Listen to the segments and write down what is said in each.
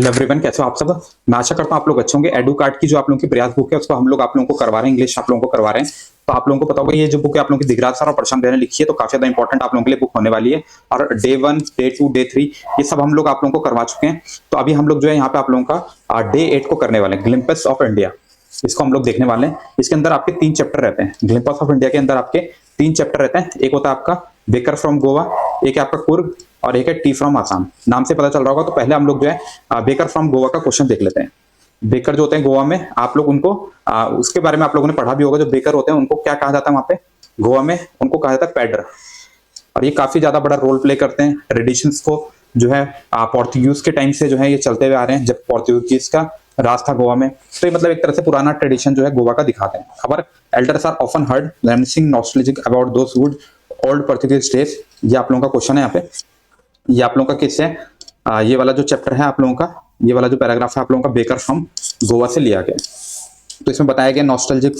Hello everyone, कैसे हो आप सब। मैं आशा करता हूँ आप लोग अच्छे होंगे। एडू कार्ड की जो आप लोगों की प्रयास बुक है उसको हम लोग आप लोगों को करवा रहे हैं, इंग्लिश आप लोगों को करवा रहे हैं। तो आप लोगों को पता होगा ये जो बुक है आप लोगों की दिगराज सर और प्रशांत भैया ने लिखी है, तो काफी ज्यादा इंपॉर्टेंट आप लोगों के लिए बुक होने वाली है। और डे 1, डे 2, डे 3 ये सब हम लोग आप लोगों को करवा चुके हैं। तो अभी हम लोग जो है यहाँ पे आप लोगों का डे 8 को करने वाले हैं, ग्लिम्पस ऑफ इंडिया। इसको हम लोग देखने वाले हैं। इसके अंदर आपके 3 चैप्टर रहते हैं। ग्लिम्पस ऑफ इंडिया के अंदर आपके 3 चैप्टर रहते हैं। एक होता है आपका बेकर फ्रॉम गोवा, एक है आपका कुर्ग, और एक है टी फ्रॉम आसाम। नाम से पता चल रहा होगा। तो पहले हम लोग जो है बेकर फ्रॉम गोवा का क्वेश्चन देख लेते हैं। बेकर जो होते हैं गोवा में, आप लोग उनको उसके बारे में आप लोगों ने पढ़ा भी होगा। जो बेकर होते हैं उनको क्या कहा जाता है वहां पे गोवा में, उनको कहा जाता है पैडर। और ये काफी ज्यादा बड़ा रोल प्ले करते हैं ट्रेडिशंस को, जो है पोर्तुगीज के टाइम से जो है ये चलते हुए आ रहे हैं, जब पोर्तुगीज का राज था गोवा में। तो ये मतलब एक तरह से पुराना ट्रेडिशन जो है गोवा का दिखाते हैं। खबर elders are often heard reminiscing nostalgic about those good old Portuguese days. ये आप लोगों का क्वेश्चन है यहाँ पे। ये आप लोगों का किस है, ये वाला जो चैप्टर है आप लोगों का, ये वाला जो पैराग्राफ है आप लोगों का बेकर फ्रॉम गोवा से लिया गया। तो इसमें बताया गया नॉस्टैल्जिक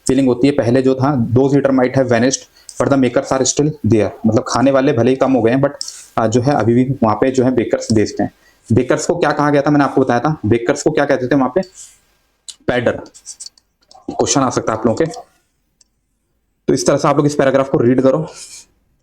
फीलिंग होती है। पहले जो था those eater might have vanished but the makers are still there. मतलब खाने वाले भले ही कम हो गए हैं बट जो है अभी भी वहां पे जो है बेकर्स बेचते हैं। बेकर्स को क्या कहा गया था, मैंने आपको बताया था। बेकर्स को क्या कहते थे वहां पे, पैडर। क्वेश्चन आ सकता है आप लोगों के। तो इस तरह से आप लोग इस पैराग्राफ को रीड करो।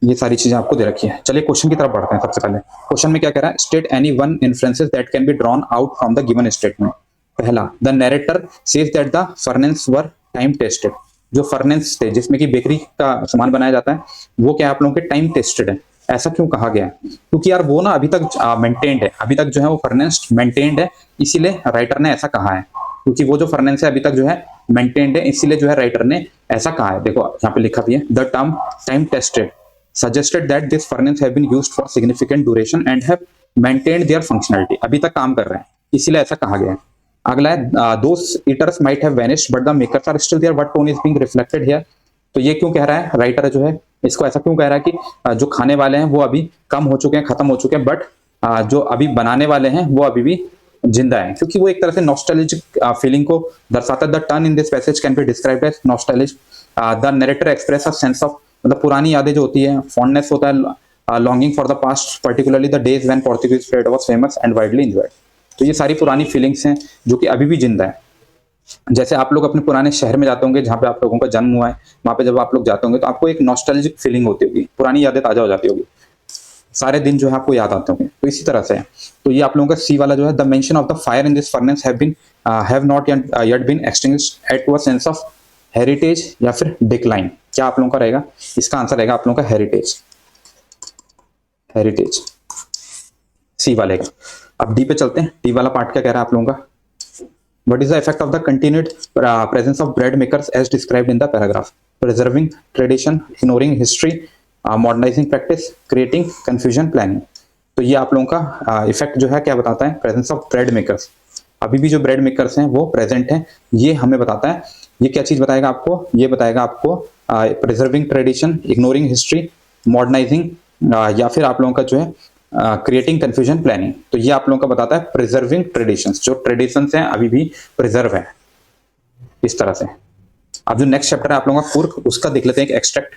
ये सारी चीजें आपको दे रखी है। चलिए क्वेश्चन की तरफ बढ़ते हैं। सबसे पहले क्वेश्चन में क्या कह रहा है, state any one influences that can be drawn out from the given statement. पहला, the narrator says that the furnace were time tested. जो फर्नेस थे जिसमें कि बेकरी का सामान बनाया जाता है, वो क्या आप लोगों के टाइम टेस्टेड है। ऐसा क्यों कहा गया है, क्योंकि यार वो ना अभी तक मेंटेन्ड है, अभी तक जो है वो फर्नेस मेंटेन्ड है, इसीलिए राइटर ने ऐसा कहा है। क्योंकि वो जो फर्नेस है अभी तक जो है मेंटेन्ड है, इसीलिए जो है राइटर ने ऐसा कहा है। देखो यहाँ पे लिखा भी है, the term time tested suggested that this furnace have been used for significant duration and have maintained their functionality। अभी तक काम कर रहे हैं, इसीलिए ऐसा कहा गया है। अगला है, those eaters might have vanished but the makers are still there, what tone is being reflected here। तो ये क्यों कह रहा है राइटर जो है, इसको ऐसा क्यों कह रहा है कि जो खाने वाले हैं वो अभी कम हो चुके हैं, खत्म हो चुके हैं, बट जो अभी बनाने वाले हैं वो अभी भी जिंदा है। क्योंकि वो एक तरह से नॉस्टैल्जिक फीलिंग को दर्शाता है। The turn in this passage can be described as nostalgic. The narrator express a sense of, मतलब पुरानी यादें जो होती है, फॉन्डनेस होता है, longing for the past, particularly the days when Portuguese trade was famous and widely enjoyed. तो ये सारी पुरानी फीलिंग्स हैं जो कि अभी भी जिंदा है। जैसे आप लोग अपने पुराने शहर में जाते होंगे जहाँ पे आप लोगों का जन्म हुआ है, वहां पे जब आप लोग जाते होंगे तो आपको एक नॉस्टैल्जिक फीलिंग होती होगी, पुरानी यादें ताजा हो जाती होगी, सारे दिन जो है आपको याद आते होंगे। तो इसी तरह से है। तो ये आप लोगों का सी वाला जो है, the mention of the fire in this furnace have not yet been extinguished at to a sense of heritage या फिर डिक्लाइन। क्या आप लोगों का रहेगा, इसका आंसर रहेगा आप लोगों का हेरिटेज। हेरिटेज सी वाले का। अब डी पे चलते हैं। डी वाला पार्ट क्या कह रहा है आप लोगों का, what is the effect of the continued presence of bread makers as described in the paragraph, preserving tradition, ignoring history, modernising practice, creating confusion, planning. तो ये आप लोगों का इफेक्ट जो है क्या बताता है, प्रेजेंस ऑफ ब्रेड मेकर्स। अभी भी जो ब्रेड मेकर्स हैं वो प्रेजेंट हैं, ये हमें बताता है। ये क्या चीज बताएगा आपको, ये बताएगा आपको preserving tradition, ignoring history, modernising, या फिर आप लोगों का जो है क्रिएटिंग कंफ्यूजन, प्लानिंग। तो ये आप लोगों का बताता है प्रिजर्विंग ट्रेडिशंस, जो ट्रेडिशंस हैं अभी भी प्रिजर्व है इस तरह से। अब जो नेक्स्ट चैप्टर है आप लोगों का कुर्ग, उसका देख लेते हैं एक एक्सट्रैक्ट।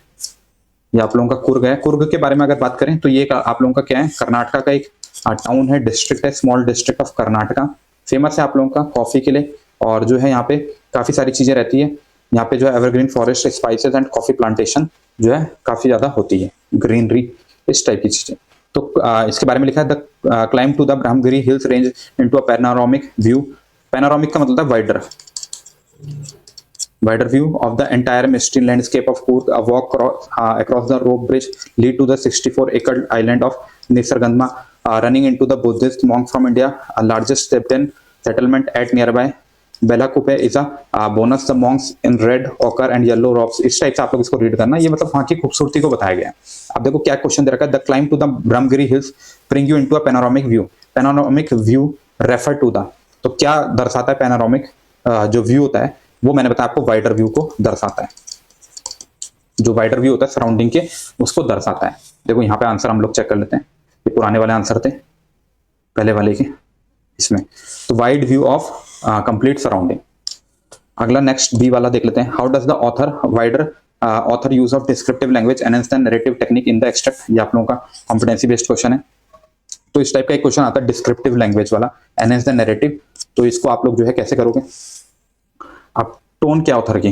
ये आप लोगों का कुर्ग है। कुर्ग के बारे में अगर बात करें तो ये आप लोगों का क्या है, कर्नाटका का एक टाउन है, डिस्ट्रिक्ट है, small district of Karnataka. Famous है आप लोगों का कॉफी के लिए, और जो है यहाँ पे काफी सारी चीजें रहती है। यहाँ पे जो है evergreen forest, spices and coffee plantation जो है काफी ज्यादा होती है, ग्रीनरी, इस टाइप की चीजें। तो इसके बारे में लिखा है, the climb to the Brahmagiri hills range into a panoramic view. Panoramic का मतलब है wider view of the entire misty landscape of Coorg. A walk across the rope bridge lead to the 64-acre island of Nisargandha, running into the Buddhist monk from India. A largest Tibetan settlement at nearby Belakupe is a bonus. The monks in red, ochre and yellow robes। इस type से आप लोग इसको read करना। ये मतलब वहाँ की खूबसूरती को बताया गया है। अब देखो क्या क्वेश्चन दे रखा है, the climb to the Brahmagiri hills bring you into a panoramic view. Panoramic view refer to the, तो क्या दर्शाता है पैनोरामिक जो व्यू होता है, वो मैंने बताया आपको वाइडर व्यू को दर्शाता है। जो वाइडर व्यू होता है सराउंडिंग के, उसको दर्शाता है। देखो यहाँ पे आंसर हम लोग चेक कर लेते हैं। ये पुराने वाले आंसर थे पहले वाले के इसमें। तो wide view of complete surrounding. अगला नेक्स्ट बी वाला देख लेते हैं। How does the author wider author use of descriptive language enhance the narrative technique in the extract. ये आप लोगों का कॉम्पिटेंसी बेस्ड क्वेश्चन है। तो इस टाइप का एक क्वेश्चन आता है डिस्क्रिप्टिव लैंग्वेज वाला, एनहेंस द नैरेटिव। तो इसको आप लोग जो है कैसे करोगे, आप टोन क्या ऑथर की,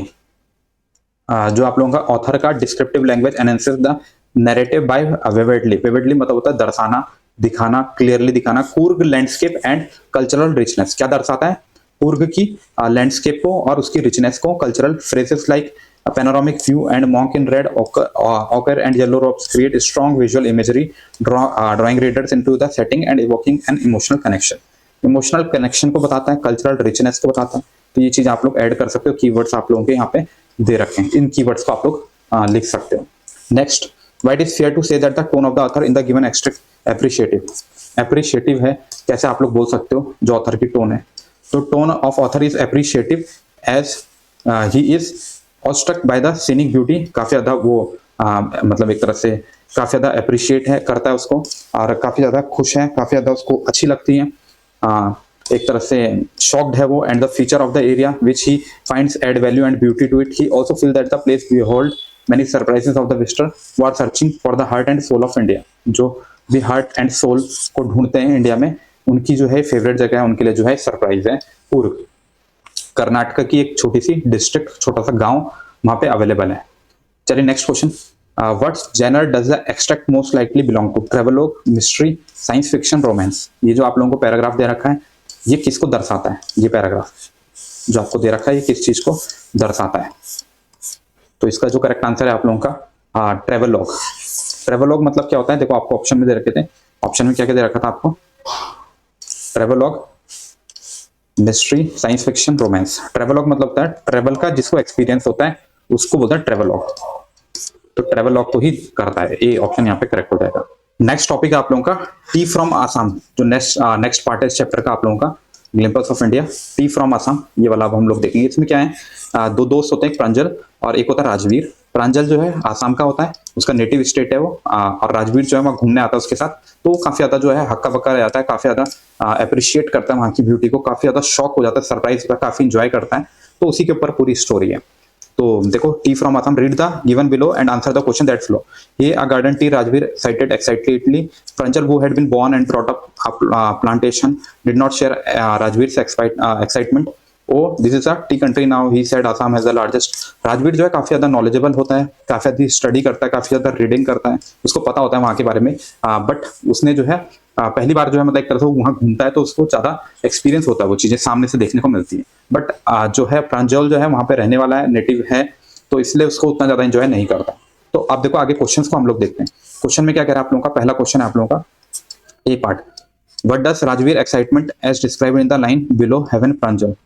जो आप लोगों का ऑथर का descriptive language enhances the narrative by vividly, vividly मतलब होता है दर्शाना, दिखाना, क्लियरली दिखाना। Coorg landscape and cultural richness, क्या दर्शाता है, कूर्ग की लैंडस्केप को और उसकी रिचनेस को। Cultural phrases like a panoramic view and monk in red, ochre and yellow robes create strong visual imagery, drawing readers into the setting and evoking an emotional connection. Emotional connection को बताता है, cultural richness को बताता है। तो ये चीज आप लोग ऐड कर सकते हो, कीवर्ड्स आप लोगों के यहाँ पे दे रखे हैं, इन कीवर्ड्स को आप लोग लिख सकते हो। Next, why it is fair to say that the tone of the author in the given extract appreciative, appreciative है, कैसे आप लोग बोल सकते हो जो ऑथर की टोन है। तो tone of author is appreciative as he is awestruck by the scenic beauty, काफी ज्यादा वो मतलब एक तरह से काफी ज्यादा अप्रिशिएट है करता है उसको, और काफी ज्यादा खुश है, काफी ज्यादा उसको अच्छी लगती है, एक तरह से शॉक्ड है वो। And the feature of the area which he finds add value and beauty to it, he also feel that the place behold many surprises of the visitor who are searching for the heart and soul of India, जो भी heart and soul को ढूंढते हैं India में, उनकी जो है favourite जगह है, उनके लिए जो है सरप्राइज है। कूर्ग कर्नाटक की एक छोटी सी डिस्ट्रिक्ट, छोटा सा गांव वहां पे अवेलेबल है। चलिए next question, what genre does the extract most likely belong to, travelogue, mystery, science fiction, romance. ये जो आप लोगों को पैराग्राफ दे रखा है, ये किसको दर्शाता है, ये पैराग्राफ जो आपको दे रखा है ये किस चीज को दर्शाता है। तो इसका जो करेक्ट आंसर है आप लोगों का ट्रेवलॉग। ट्रेवलॉग मतलब क्या होता है, देखो आपको ऑप्शन में दे रखे थे, ऑप्शन में क्या क्या दे रखा था आपको, travelogue, mystery, science fiction, romance. Travelogue मतलब होता है ट्रेवल का जिसको एक्सपीरियंस होता है उसको बोलता है ट्रेवलॉग, तो ट्रेवलॉग तो ही करता है, ये ऑप्शन यहाँ पे करेक्ट हो जाएगा। नेक्स्ट टॉपिक है आप लोगों का टी फ्रॉम आसाम, जो नेक्स्ट पार्ट है इस चैप्टर का आप लोगों का, glimpse of India, tea from Assam, ये वाला अब हम लोग देखेंगे। इसमें क्या है, दो दोस्त होते हैं, एक प्रांजल और एक होता है राजवीर। प्रांजल जो है आसाम का होता है, उसका नेटिव स्टेट है वो, और राजवीर जो है वहाँ घूमने आता है उसके साथ, तो काफी ज्यादा जो है हक्का बक्का रह जाता है, काफी ज्यादा अप्रिशिएट करता है वहाँ की ब्यूटी को, काफी ज्यादा शॉक हो जाता है, सरप्राइज होता है, काफी इंजॉय करता है। तो उसी के ऊपर पूरी स्टोरी है। तो देखो, tea from Assam, read the given below and answer the question that follow. ये a garden tea Rajveer cited excitedly. Pranjal, who had been born and brought up a plantation, did not share Rajveer's excitement. Oh, this is a tea country now, he said. Assam has the largest. Rajveer जो है काफी ज्यादा knowledgeable होता है, काफी ज्यादा study करता है, काफी ज्यादा रीडिंग करता है, उसको पता होता है वहां के बारे में, बट उसने जो है पहली बार जो है मतलब एक तरह से वहां घूमता है तो उसको ज्यादा एक्सपीरियंस होता है, वो चीजें सामने से देखने को मिलती है। बट जो है प्रांजल जो है वहां पे रहने वाला है, नेटिव है, तो इसलिए उसको उतना ज्यादा एंजॉय नहीं करता। तो अब देखो आगे क्वेश्चंस को हम लोग देखते हैं। क्वेश्चन में क्या कह रहा है आप लोगों का, पहला क्वेश्चन है आप लोगों का A part, what does Rajveer excitement as described in the line below heaven Pranjal.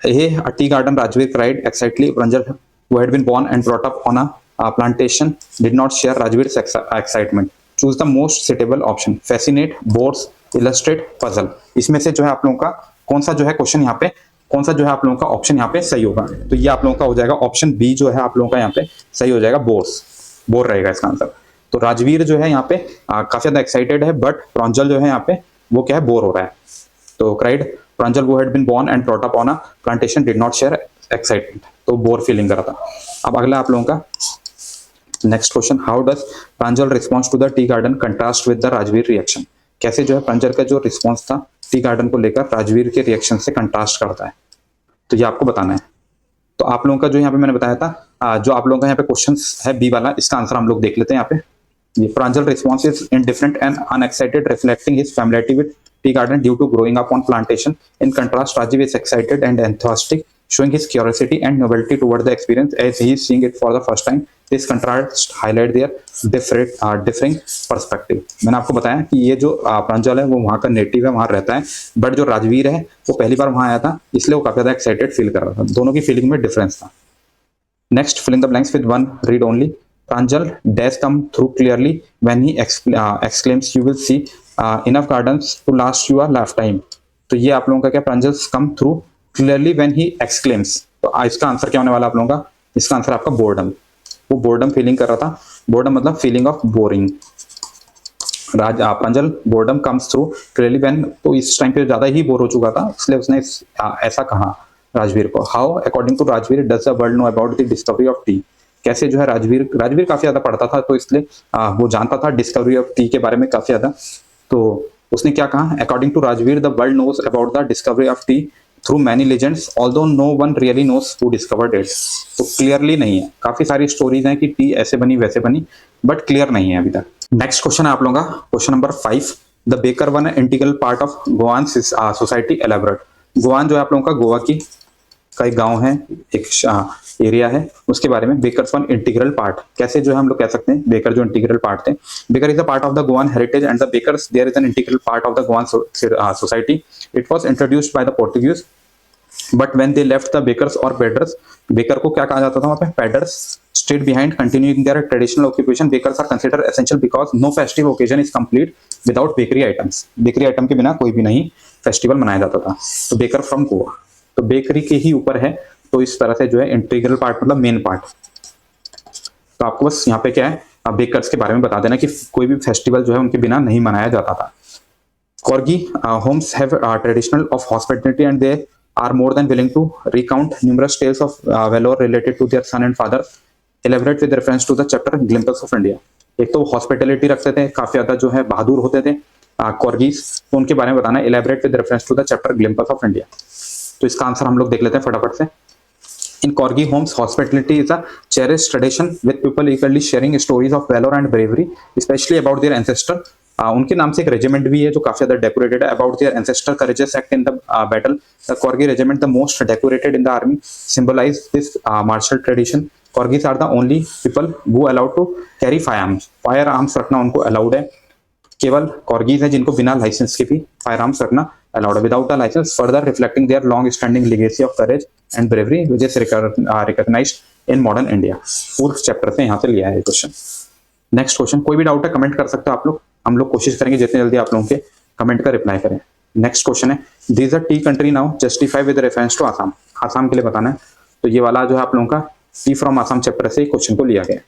A tea garden, Rajveer cried excitedly. Pranjal, who had been born and brought up on a plantation, did not share Rajveer's excitement. Choose the most suitable option. Fascinate, bores, illustrate, puzzle. इसमें से जो है आप लोगों का कौन सा जो है क्वेश्चन यहाँ पे, कौन सा जो है आप लोगों का ऑप्शन यहाँ पे सही होगा। तो ये आप लोगों का हो जाएगा ऑप्शन बी, जो है आप लोगों का यहाँ पे सही हो जाएगा, बोर्स, बोर रहेगा इसका आंसर। तो राजवीर जो है यहाँ पे काफी ज्यादा एक्साइटेड है, बट प्रांजल जो है यहाँ पे वो क्या है, बोर हो रहा है। तो cried Pranjal, who had been born and brought up on a plantation, did not share excitement. तो बोर फीलिंग कर रहा था। अब अगला आप लोगों का next question, how does Pranjal response to the tea garden contrast with the Rajvir reaction. कैसे जो है प्रांजल का जो रिस्पॉन्स था टी गार्डन को लेकर राजवीर के रिएक्शन से कंट्रास्ट करता है, तो ये आपको बताना है। तो आप लोगों का जो यहाँ पे मैंने बताया था, जो आप लोगों का यहाँ पे क्वेश्चन है बी वाला, इसका आंसर हम लोग देख लेते हैं यहाँ पे। ये Pranjal response is indifferent and unexcited, reflecting his familiarity with tea garden due to growing up on plantation. In contrast, Rajiv is excited and enthusiastic, showing his curiosity and novelty toward the experience as he is seeing it for the first time. This contrast highlight their differing perspective. मैंने आपको बताया कि ये जो प्रांजल है वो वहाँ का नेटिव है, वहाँ रहता है, बट जो राजवीर है वो पहली बार वहाँ आया था, इसलिए वो काफी ज्यादा एक्साइटेड फील कर रहा था। दोनों की फीलिंग में डिफरेंस था। Next, fill in the blanks with one read only. Pranjal dash come through clearly when he exclaims, "You will see enough gardens to last you a lifetime." तो ये आप लोगों का क्या, Pranjal come through clearly when he exclaims। तो इसका answer क्या होने वाला आप लोगों का, इसका आंसर आपका बोर्डम। वो बोर्डम फीलिंग कर रहा था, बोर्डम मतलब feeling of boring. Pranjal boredom comes through clearly when, तो इस टाइम पे ज्यादा ही बोर हो चुका था, इसलिए उसने ऐसा कहा राजवीर को। How according to Rajvir does the world know about the discovery of tea. कैसे जो है राजवीर काफी ज्यादा पढ़ता था, तो इसलिए वो जानता था डिस्कवरी ऑफ टी के बारे में काफी ज्यादा। तो उसने क्या कहा, according to Rajvir the world knows about the discovery of tea through many legends although no one really knows who discovered it. तो क्लियरली नहीं है, काफी सारी स्टोरीज हैं कि टी ऐसे बनी वैसे बनी, बट क्लियर नहीं है अभी तक। नेक्स्ट क्वेश्चन है आप लोगों का, question number 5, the baker one integral part of गोवान सोसाइटी एलेबोरेट। गोवान जो है आप लोगों का गोवा की का एक गांव है, एक एरिया है, उसके बारे में बेकर्स वन इंटीग्रल पार्ट, कैसे जो है हम लोग कह सकते हैं बेकर जो इंटीग्रल पार्ट थे। Baker is a part of the Goan heritage and the bakers there is an integral part of the Goan society. It was introduced by the Portuguese but when they left the bakers और पेडर्स, baker को क्या कहा जाता था वहां पे, पेडर्स, stayed behind continuing their traditional occupation. Bakers are considered essential because no festive occasion is complete without bakery items. Bakery item के बिना कोई भी नहीं फेस्टिवल मनाया जाता था। तो बेकर फ्रॉम गोवा, तो बेकरी के ही ऊपर है, तो इस तरह से जो है इंटीग्रल पार्ट मतलब मेन पार्ट। तो आपको बस यहाँ पे क्या है, बेकर्स के बारे में बता देना कि कोई भी फेस्टिवल जो है उनके बिना नहीं मनाया जाता था। Coorgi homes have traditional of hospitality and they are more than willing to recount numerous tales of valor related to their son and father, elaborate with reference to the chapter glimpses of India। एक तो hospitality रखते थे, काफी ज्यादा जो है बहादुर होते थे कॉर्गीज, तो उनके बारे में बताना elaborate with reference to the chapter glimpses of India। तो इसका आंसर हम लोग देख लेते हैं फटाफट से। In Corgi homes, hospitality is a cherished tradition with people eagerly sharing stories of valor and bravery, especially about their ancestor। उनके नाम से एक रेजिमेंट भी है जो काफी ज्यादा डेकोरेटेड है, about their ancestor courageous act in the battle. The Coorgi regiment the most decorated in the army symbolise this martial tradition. Coorgis are the only people who allowed to carry firearms रखना उनको allowed है। केवल कॉर्गीज है जिनको बिना license के भी firearms रखना अलाउड है, without a license, further reflecting their long standing legacy of courage and bravery which is recognised in modern India. 4th chapter से यहाँ से लिया है क्वेश्चन। नेक्स्ट क्वेश्चन, कोई भी डाउट है कमेंट कर सकते हो आप लोग, हम लोग कोशिश करेंगे जितने जल्दी आप लोगों के कमेंट का रिप्लाई करें। नेक्स्ट क्वेश्चन है, this a tea country now justify with reference to Assam. Assam के लिए बताना है, तो ये वाला जो है आप लोगों का टी फ्रॉम आसाम चैप्टर से क्वेश्चन को लिया गया।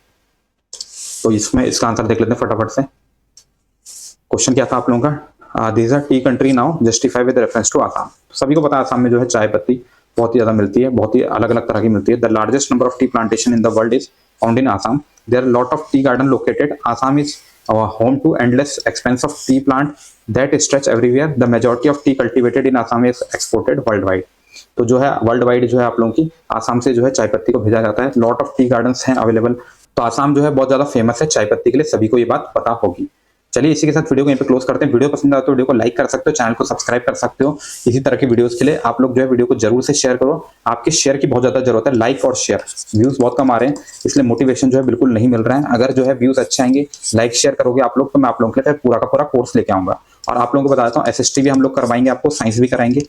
तो इसमें इसका आंसर देख लेते हैं फटाफट से। क्वेश्चन क्या था आप लोगों का, this a tea country now justify with reference to Assam. सभी को पता है आसाम में जो है चाय पत्ती बहुत ही ज्यादा मिलती है, बहुत ही अलग अलग तरह की मिलती है। The largest number of tea plantation in the world is found in Assam. There are lot of tea garden located. Assam is home to endless expanse of tea plant that stretch everywhere. The majority of tea cultivated in Assam is exported worldwide। तो जो है world wide जो है आप लोगों की आसाम से जो है चाय पत्ती को भेजा जाता है। लॉट ऑफ टी गार्डन्स हैं अवेलेबल। तो आसाम जो है बहुत ज्यादा फेमस है चाय पत्ती के लिए, सभी को ये बात पता होगी। चलिए इसी के साथ वीडियो को यहीं पे क्लोज करते हैं। वीडियो पसंद आए तो वीडियो को लाइक कर सकते हो, चैनल को सब्सक्राइब कर सकते हो। इसी तरह की वीडियोस के लिए आप लोग जो है वीडियो को जरूर से शेयर करो। आपके शेयर की बहुत ज्यादा जरूरत है, लाइक और शेयर। व्यूज बहुत कम आ रहे हैं इसलिए मोटिवेशन जो है बिल्कुल नहीं मिल रहा है। अगर जो है व्यूज अच्छे आएंगे, लाइक शेयर करोगे आप लोग, तो मैं आप लोगों के लिए पूरा का पूरा कोर्स लेके आऊंगा। और आप लोगों को बता देता हूँ SST भी हम लोग करवाएंगे, आपको साइंस भी कराएंगे,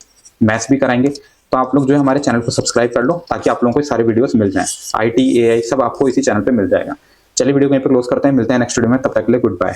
मैथ्स भी कराएंगे। तो आप लोग जो है हमारे चैनल को सब्सक्राइब कर लो ताकि आप लोगों को सारे वीडियोस मिल जाएं। IT AI सब आपको इसी चैनल पे मिल जाएगा। चलिए वीडियो को यहीं पे क्लोज करते हैं, मिलते हैं नेक्स्ट वीडियो में, तब तक के लिए गुड बाय।